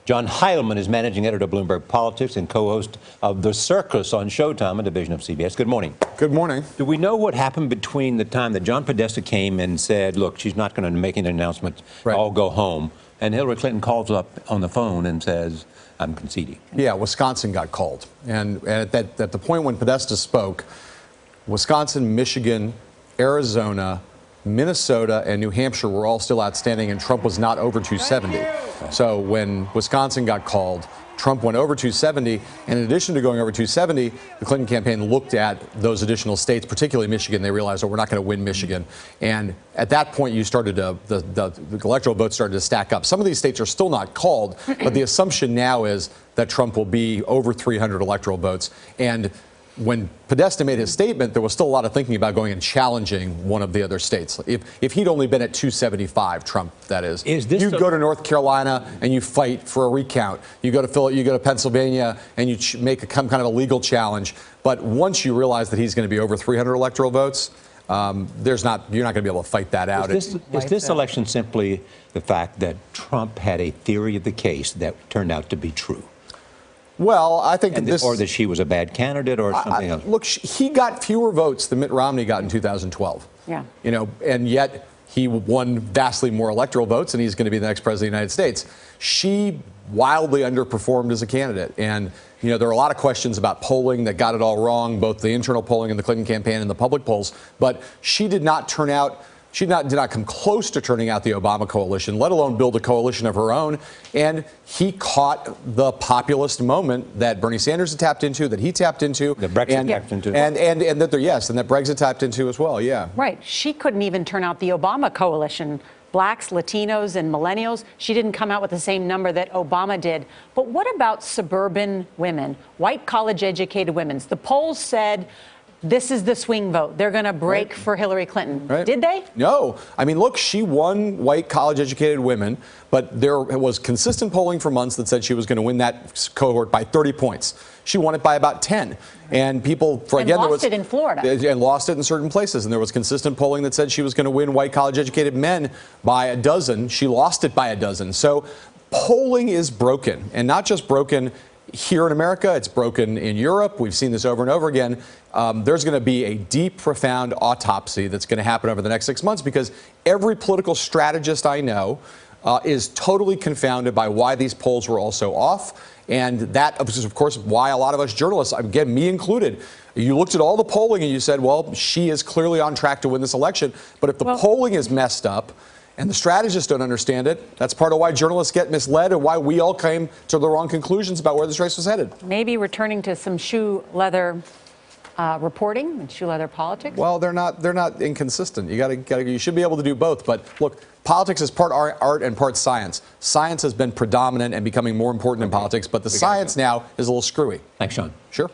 John Heilemann is managing editor of Bloomberg Politics and co-host of The Circus on Showtime, a division of CBS. Good morning. Good morning. Do we know what happened between the time that John Podesta came and said, look, she's not going to make an announcement, I'll go home, and Hillary Clinton calls up on the phone and says, I'm conceding? Yeah, Wisconsin got called. And at the point when Podesta spoke, Wisconsin, Michigan, Arizona, Minnesota, and New Hampshire were all still outstanding, and Trump was not over 270. So when Wisconsin got called, Trump went over 270, and in addition to going over 270, the Clinton campaign looked at those additional states, particularly Michigan. They realized, oh, we're not going to win Michigan. And at that point, you started to, the electoral votes started to stack up. Some of these states are still not called, but the assumption now is that Trump will be over 300 electoral votes. And when Podesta made his statement, there was still a lot of thinking about going and challenging one of the other states. If he'd only been at 275, Trump, that is. You go to North Carolina and you fight for a recount. You go to Pennsylvania and you make some kind of a legal challenge. But once you realize that he's going to be over 300 electoral votes, you're not going to be able to fight that out. Is this election simply the fact that Trump had a theory of the case that turned out to be true? Well, I think or that she was a bad candidate, or something else. Look, he got fewer votes than Mitt Romney got in 2012. Yeah. You know, and yet he won vastly more electoral votes, and he's going to be the next president of the United States. She wildly underperformed as a candidate, and you know there are a lot of questions about polling that got it all wrong, both the internal polling in the Clinton campaign and the public polls. But she did not turn out. She did not come close to turning out the Obama coalition, let alone build a coalition of her own. And he caught the populist moment that Bernie Sanders had tapped into, that he tapped into. That Brexit tapped into. And that Brexit tapped into as well, yeah. Right. She couldn't even turn out the Obama coalition. Blacks, Latinos, and millennials. She didn't come out with the same number that Obama did. But what about suburban women, white college-educated women? The polls said this is the swing vote. They're going to break for Hillary Clinton. Right. Did they? No. I mean, look, she won white college-educated women, but there was consistent polling for months that said she was going to win that cohort by 30 points. She won it by about 10. And people, lost it in Florida. And lost it in certain places. And there was consistent polling that said she was going to win white college-educated men by a dozen. She lost it by a dozen. So polling is broken, and not just broken here in America, it's broken in Europe. We've seen this over and over again. There's going to be a deep, profound autopsy that's going to happen over the next 6 months, because every political strategist I know is totally confounded by why these polls were all so off. And that is, of course, why a lot of us journalists, again, me included, you looked at all the polling and you said, well, she is clearly on track to win this election. But if the polling is messed up, and the strategists don't understand it, that's part of why journalists get misled and why we all came to the wrong conclusions about where this race was headed. Maybe returning to some shoe leather reporting and shoe leather politics. Well, they're not inconsistent. You should be able to do both. But look, politics is part art and part science. Science has been predominant and becoming more important in politics, but the science now is a little screwy. Thanks, Sean. Sure.